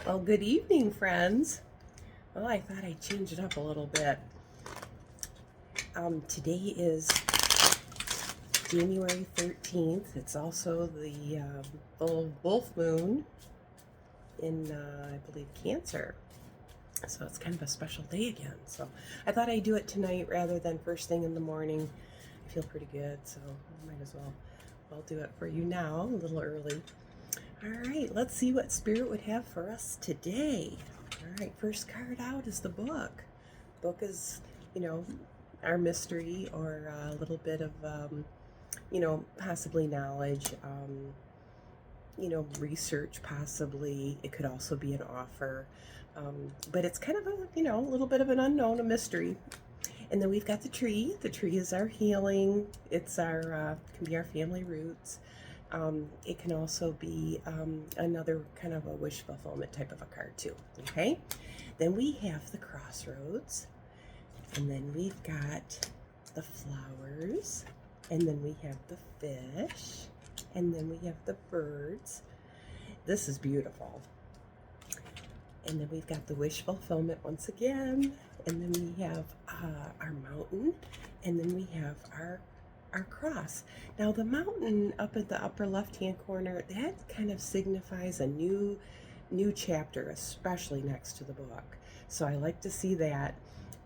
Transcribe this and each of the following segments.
Well, good evening, friends. Well, I thought I'd change it up a little bit. Today is January 13th. It's also the full wolf moon in, I believe, Cancer. So it's kind of a special day again. So I thought I'd do it tonight rather than first thing in the morning. I feel pretty good, so I might as well. I'll do it for you now, a little early. All right, let's see what Spirit would have for us today. All right, first card out is the book. Book is, our mystery or a little bit of, possibly knowledge, research possibly. It could also be an offer. But it's kind of a little bit of an unknown, a mystery. And then we've got the tree. The tree is our healing. It's our, can be our family roots. It can also be another kind of a wish fulfillment type of a card too, okay? Then we have the crossroads, and then we've got the flowers, and then we have the fish, and then we have the birds. This is beautiful. And then we've got the wish fulfillment once again, and then we have our mountain, and then we have our cross. Now the mountain up at the upper left-hand corner, that kind of signifies a new chapter, especially next to the book. So I like to see that.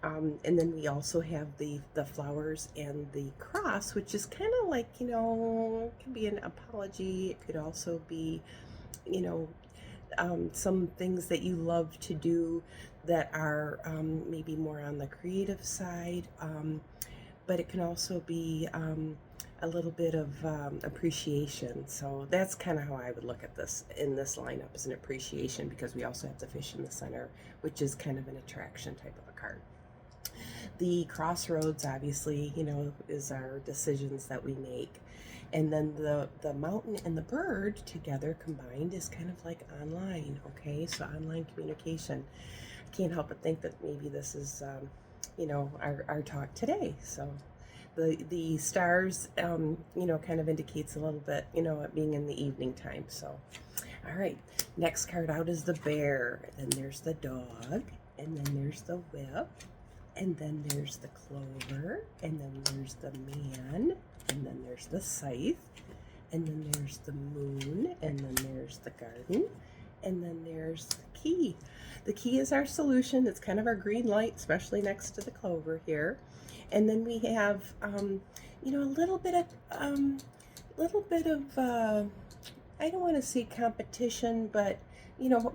And then we also have the flowers and the cross, which is kind of like, it can be an apology. It could also be, some things that you love to do that are maybe more on the creative side. But it can also be a little bit of appreciation. So that's kind of how I would look at this in this lineup, as an appreciation, because we also have the fish in the center, which is kind of an attraction type of a card. The crossroads, obviously, is our decisions that we make. And then the mountain and the bird together combined is kind of like online, okay? So online communication. I can't help but think that maybe this is our talk today. So the stars, kind of indicates a little bit, it being in the evening time. So, all right, next card out is the bear. Then there's the dog, and then there's the whip, and then there's the clover, and then there's the man, and then there's the scythe, and then there's the moon, and then there's the garden, and then there's the key. The key is our solution. It's kind of our green light, especially next to the clover here. And then we have, a little bit of, I don't want to say competition, but,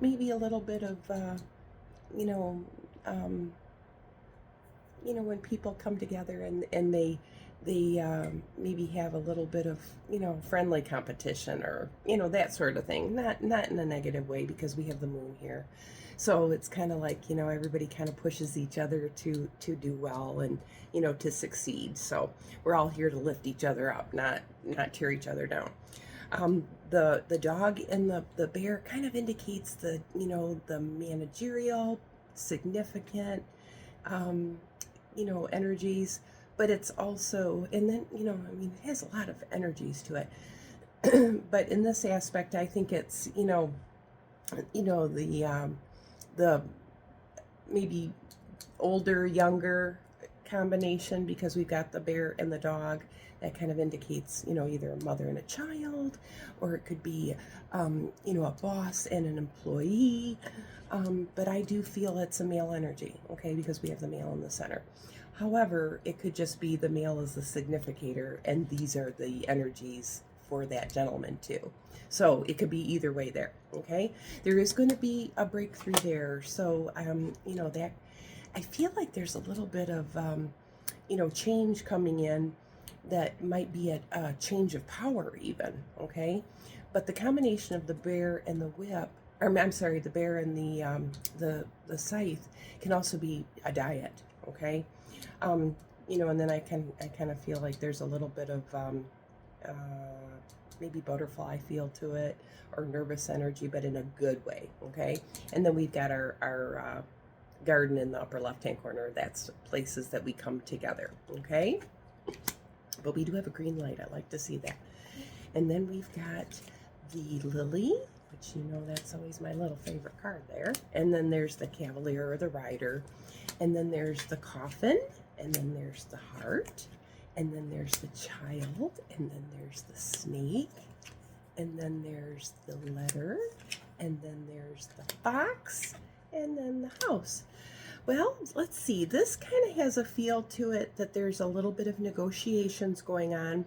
maybe a little bit of, when people come together and they maybe have a little bit of, friendly competition or, that sort of thing. Not in a negative way, because we have the moon here. So it's kind of like, everybody kind of pushes each other to do well and, to succeed. So we're all here to lift each other up, not tear each other down. The dog and the bear kind of indicates the, the managerial, significant, energies. But it's also, and then, it has a lot of energies to it. But in this aspect, I think it's, the maybe older, younger combination, because we've got the bear and the dog. That kind of indicates, either a mother and a child, or it could be, a boss and an employee. But I do feel it's a male energy, okay, because we have the male in the center. However, it could just be the male as the significator, and these are the energies for that gentleman too. So it could be either way there, okay? There is going to be a breakthrough there. So, that I feel like there's a little bit of, change coming in that might be a change of power even, okay? But the combination of the bear and the whip, the bear and the scythe can also be a diet, okay? And then I kind of feel like there's a little bit of maybe butterfly feel to it, or nervous energy, but in a good way, okay? And then we've got our garden in the upper left-hand corner. That's places that we come together, okay? But we do have a green light. I like to see that. And then we've got the lily, which you know that's always my little favorite card there. And then there's the Cavalier or the Rider. And then there's the Coffin. And then there's the Heart. And then there's the Child. And then there's the Snake. And then there's the Letter. And then there's the Fox. And then the House. Well, let's see. This kind of has a feel to it that there's a little bit of negotiations going on,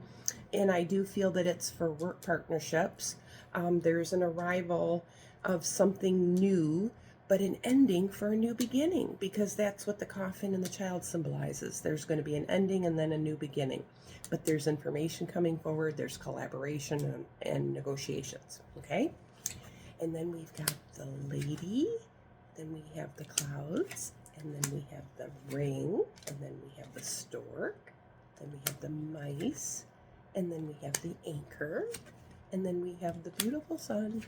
and I do feel that it's for work partnerships. There's an arrival of something new, but an ending for a new beginning, because that's what the Coffin and the Child symbolizes. There's going to be an ending and then a new beginning, but there's information coming forward, there's collaboration and negotiations, okay? And then we've got the Lady, then we have the Clouds, and then we have the Ring, and then we have the Stork, then we have the Mice, and then we have the Anchor, and then we have the beautiful Sun,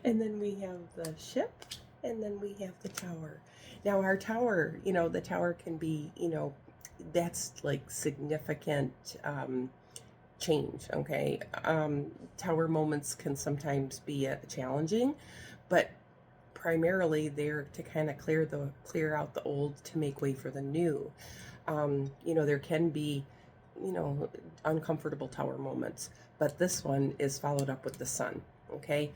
and then we have the Ship, and then we have the Tower. Now our tower, you know, the tower can be, you know, that's like significant change, okay? Tower moments can sometimes be challenging, but primarily they're to kind of clear out the old to make way for the new. You know, there can be, you know, uncomfortable tower moments, but this one is followed up with the Sun, okay?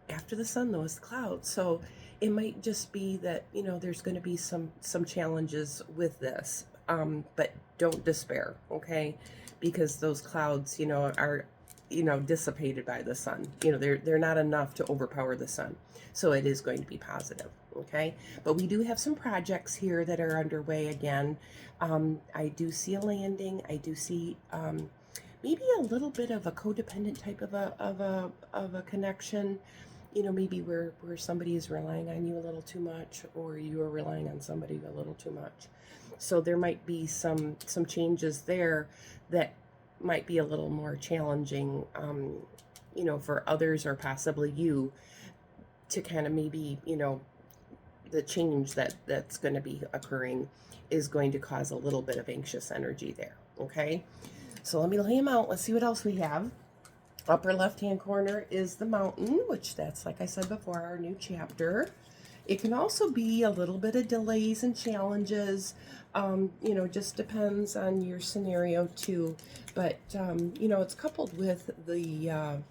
After the Sun, though, is the Clouds. So it might just be that, you know, there's going to be some challenges with this, but don't despair, okay? Because those clouds, you know, are, you know, dissipated by the Sun. You know, they're not enough to overpower the Sun. So it is going to be positive, okay? But we do have some projects here that are underway again. I do see a landing. I do see maybe a little bit of a codependent type of a connection. You know, maybe where somebody is relying on you a little too much, or you are relying on somebody a little too much. So there might be some changes there that might be a little more challenging, you know, for others or possibly you to kind of maybe, you know, the change that's going to be occurring is going to cause a little bit of anxious energy there, okay? So let me lay them out. Let's see what else we have. Upper left-hand corner is the Mountain, which that's, like I said before, our new chapter. It can also be a little bit of delays and challenges. You know, just depends on your scenario too. But, you know, it's coupled with the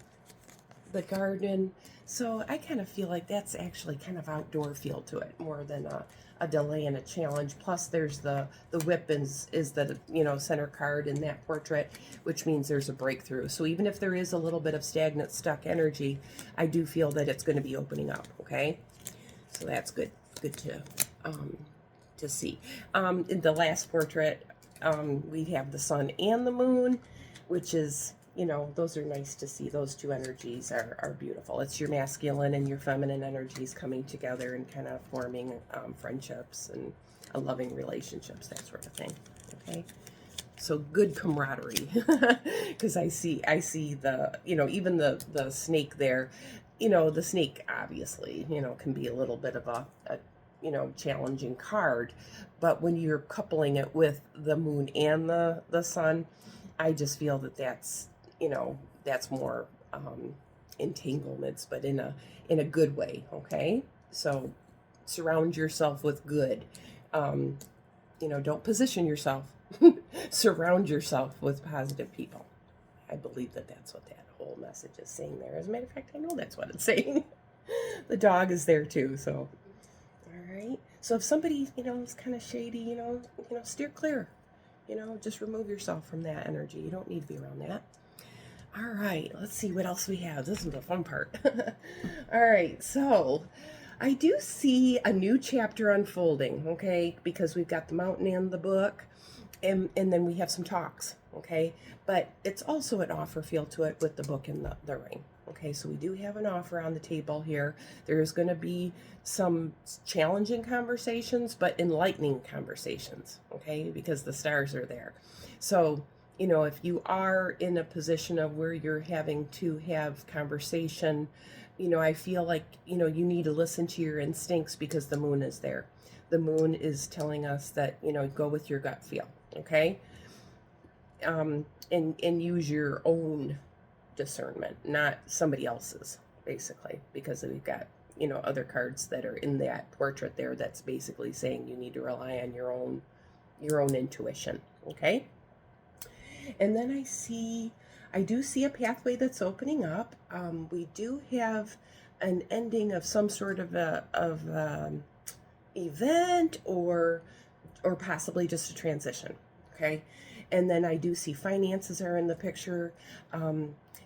Garden. So I kind of feel like that's actually kind of outdoor feel to it more than a delay and a challenge. Plus there's the Whip is the, you know, center card in that portrait, which means there's a breakthrough. So even if there is a little bit of stagnant, stuck energy, I do feel that it's going to be opening up, okay? So that's good to see. In the last portrait, we have the Sun and the Moon, which is, you know, those are nice to see. Those two energies are beautiful. It's your masculine and your feminine energies coming together and kind of forming friendships and a loving relationships, that sort of thing, okay? So good camaraderie, because I see the, you know, even the snake there. You know, the snake obviously, you know, can be a little bit of a you know, challenging card, but when you're coupling it with the Moon and the Sun, I just feel that that's, you know, that's more entanglements, but in a good way, okay? So surround yourself with good. You know, don't position yourself. Surround yourself with positive people. I believe that that's what that whole message is saying there. As a matter of fact, I know that's what it's saying. The dog is there too, so. All right. So if somebody, you know, is kind of shady, you know, steer clear. You know, just remove yourself from that energy. You don't need to be around that. All right, let's see what else we have. This is the fun part. All right, so I do see a new chapter unfolding, okay, because we've got the Mountain and the book, and then we have some talks, okay, but it's also an offer feel to it with the book and the ring, okay, so we do have an offer on the table here. There's going to be some challenging conversations, but enlightening conversations, okay, because the stars are there. So, you know, if you are in a position of where you're having to have conversation, you know, I feel like, you know, you need to listen to your instincts because the Moon is there. The Moon is telling us that, you know, go with your gut feel, okay? And use your own discernment, not somebody else's, basically, because we've got, other cards that are in that portrait there that's basically saying you need to rely on your own intuition. Okay. And then I do see a pathway that's opening up. We do have an ending of some sort of event, or possibly just a transition. Okay. And then I do see finances are in the picture.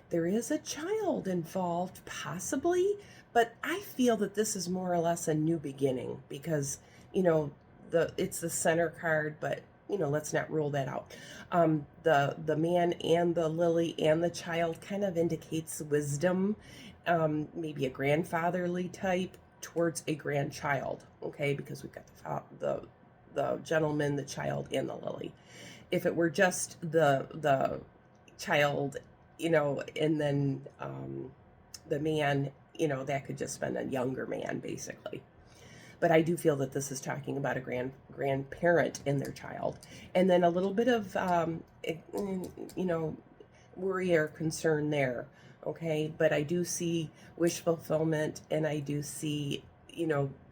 There is a child involved, possibly, but I feel that this is more or less a new beginning, because it's the center card, but let's not rule that out. The man and the lily and the child kind of indicates wisdom, maybe a grandfatherly type towards a grandchild. Okay, because we've got the gentleman, the child, and the lily. If it were just the child, and then the man, that could just been a younger man, basically. But I do feel that this is talking about a grandparent and their child, and then a little bit of worry or concern there. Okay, but I do see wish fulfillment, and I do see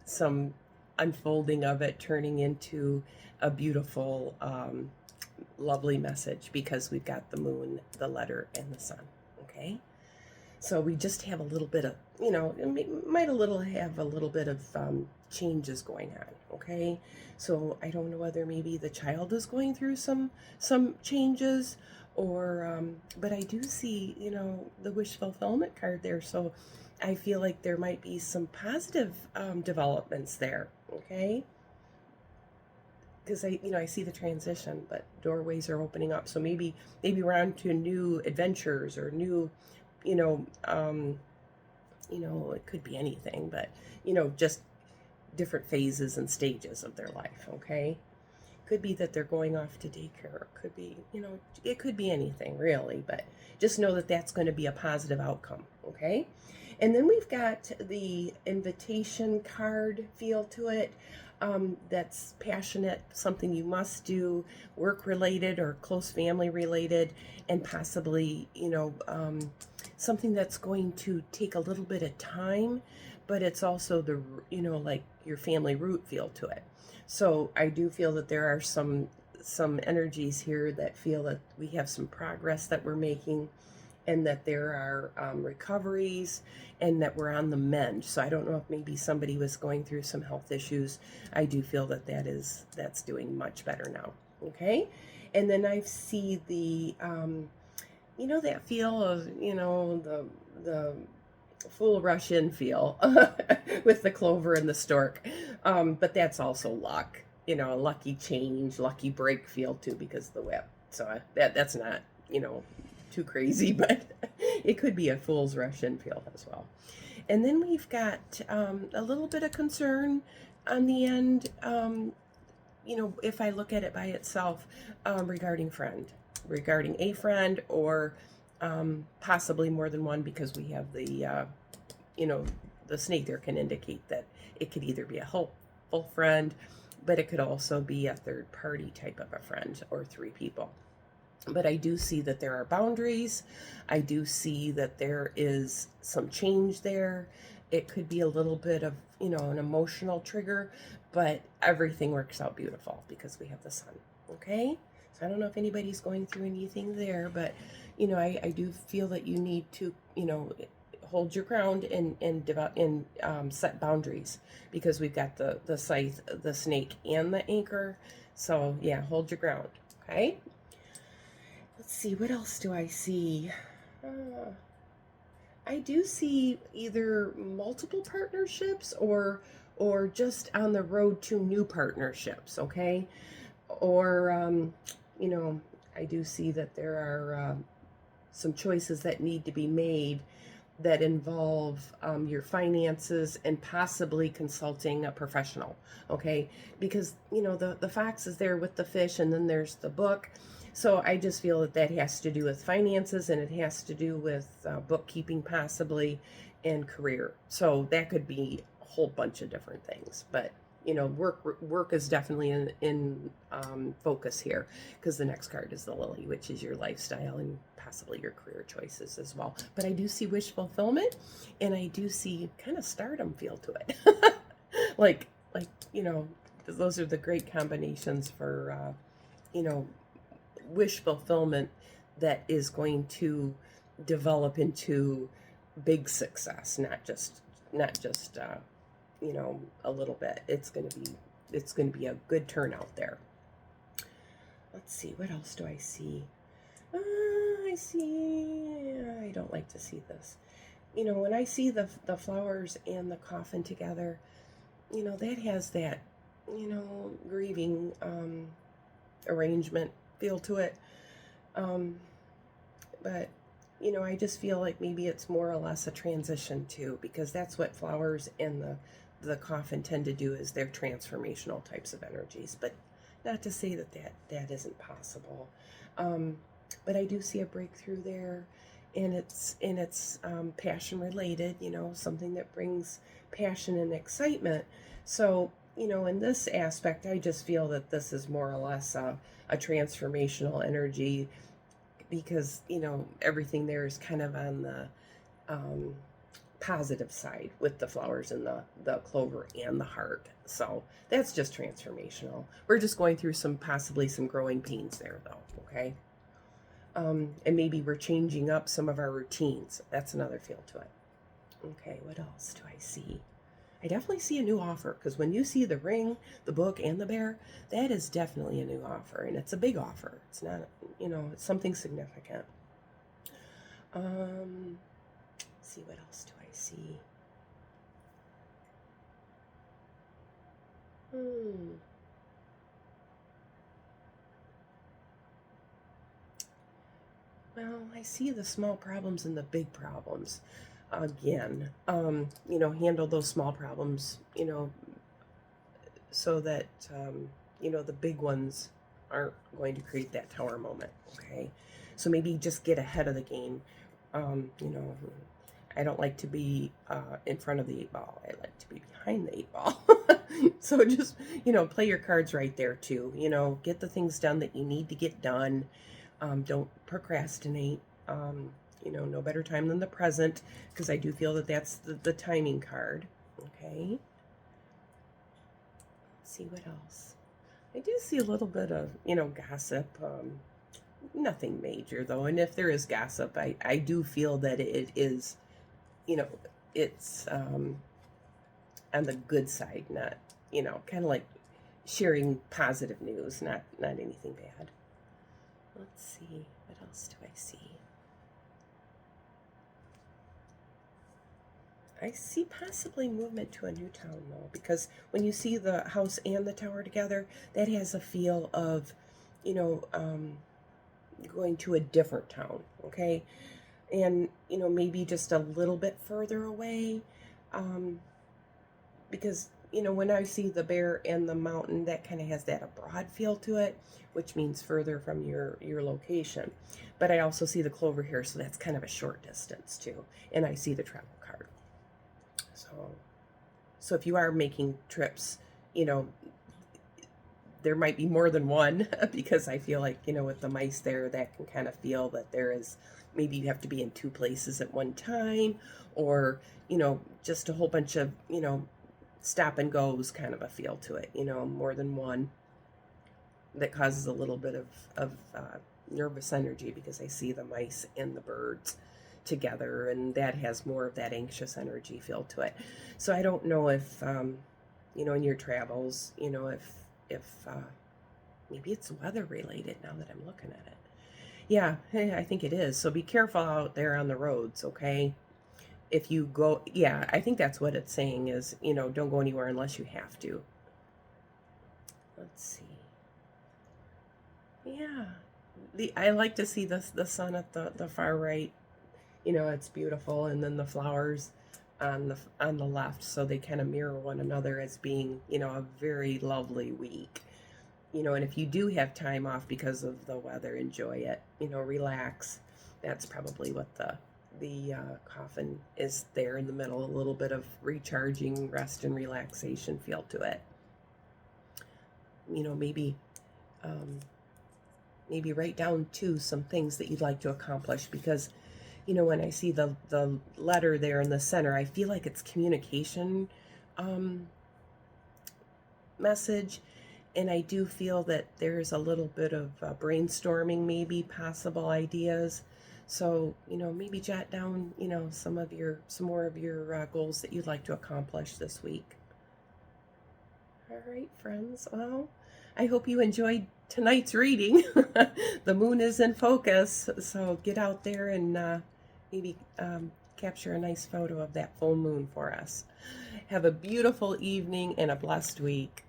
some unfolding of it turning into a beautiful, lovely message, because we've got the moon, the letter, and the sun. Okay. So we just have a little bit of, might have a little bit of changes going on. Okay. So I don't know whether maybe the child is going through some changes, or, but I do see, the wish fulfillment card there. So I feel like there might be some positive developments there. Okay. Because I see the transition, but doorways are opening up. So maybe we're on to new adventures, or new, it could be anything, but just different phases and stages of their life. Okay. Could be that they're going off to daycare. It could be, it could be anything really, but just know that that's going to be a positive outcome. Okay. And then we've got the invitation card feel to it. That's passionate, something you must do, work related or close family related, and possibly, something that's going to take a little bit of time, but it's also like your family root feel to it. So I do feel that there are some energies here that feel that we have some progress that we're making, and that there are recoveries, and that we're on the mend. So I don't know if maybe somebody was going through some health issues. I do feel that that's doing much better now. Okay. And then I see the, that feel of, the full rush in feel with the clover and the stork. But that's also luck, a lucky change, lucky break feel too, because of the whip. So that's not, too crazy, but it could be a fool's rush in feel as well. And then we've got a little bit of concern on the end, if I look at it by itself, regarding a friend, or possibly more than one, because we have the snake there can indicate that it could either be a helpful friend, but it could also be a third party type of a friend, or three people. But I do see that there are boundaries. I do see that there is some change there. It could be a little bit of, an emotional trigger, but everything works out beautiful because we have the sun. Okay. So I don't know if anybody's going through anything there, but, I do feel that you need to, hold your ground and set boundaries, because we've got the scythe, the snake, and the anchor. So yeah, hold your ground. Okay. Let's see, what else do I see? I do see either multiple partnerships, or just on the road to new partnerships, okay? Or, I do see that there are some choices that need to be made that involve your finances, and possibly consulting a professional, okay? Because, the fox is there with the fish, and then there's the book. So I just feel that has to do with finances, and it has to do with bookkeeping, possibly, and career. So that could be a whole bunch of different things. But, work is definitely in focus here, because the next card is the Lily, which is your lifestyle and possibly your career choices as well. But I do see wish fulfillment, and I do see kind of stardom feel to it. like those are the great combinations for wish fulfillment that is going to develop into big success, not just a little bit. It's going to be a good turnout there. Let's see, what else do I see? I don't like to see this. When I see the flowers and the coffin together, that has that grieving arrangement feel to it. But I just feel like maybe it's more or less a transition too, because that's what flowers and the coffin tend to do, is they're transformational types of energies. But not to say that isn't possible. But I do see a breakthrough there, and it's passion related. Something that brings passion and excitement. So in this aspect, I just feel that this is more or less a transformational energy, because everything there is kind of on the positive side with the flowers and the clover and the heart. So that's just transformational. We're just going through possibly some growing pains there, though. Okay. And maybe we're changing up some of our routines. That's another feel to it. Okay, what else do I see? I definitely see a new offer, because when you see the ring, the book, and the bear, that is definitely a new offer, and it's a big offer. It's not, it's something significant. Let's see, what else do I see? Well, I see the small problems and the big problems again. Handle those small problems, so that, the big ones aren't going to create that tower moment. Okay. So maybe just get ahead of the game. I don't like to be in front of the 8 ball. I like to be behind the 8 ball. So just, play your cards right there too. Get the things done that you need to get done. Don't procrastinate. No better time than the present, because I do feel that that's the timing card. Okay. Let's see what else. I do see a little bit of, gossip. Nothing major, though. And if there is gossip, I do feel that it is, it's on the good side, not, kind of like sharing positive news, not anything bad. Let's see, what else do I see? I see possibly movement to a new town, though, because when you see the house and the tower together, that has a feel of, going to a different town, okay? And, maybe just a little bit further away, because, when I see the bear and the mountain, that kind of has that abroad feel to it, which means further from your location. But I also see the clover here, so that's kind of a short distance, too. And I see the travel card. So if you are making trips, there might be more than one, because I feel like, with the mice there, that can kind of feel that there is, maybe you have to be in 2 places at one time, or, just a whole bunch of, stop and goes kind of a feel to it, more than one, that causes a little bit of nervous energy, because I see the mice and the birds together, and that has more of that anxious energy feel to it. So I don't know if in your travels, if maybe it's weather related, now that I'm looking at it. Yeah, I think it is. So be careful out there on the roads, okay? If you go, yeah, I think that's what it's saying is, don't go anywhere unless you have to. Let's see. Yeah, I like to see the sun at the far right. It's beautiful, and then the flowers on the left, so they kind of mirror one another as being, a very lovely week. And if you do have time off because of the weather, enjoy it. Relax. That's probably what the coffin is there in the middle. A little bit of recharging, rest, and relaxation feel to it. maybe um, maybe write down too some things that you'd like to accomplish, because when I see the letter there in the center, I feel like it's communication um, message, and I do feel that there's a little bit of brainstorming, maybe possible ideas. So maybe jot down some more of your goals that you'd like to accomplish this week. All right, friends. Well, I hope you enjoyed tonight's reading. The moon is in focus, so get out there and maybe capture a nice photo of that full moon for us. Have a beautiful evening and a blessed week.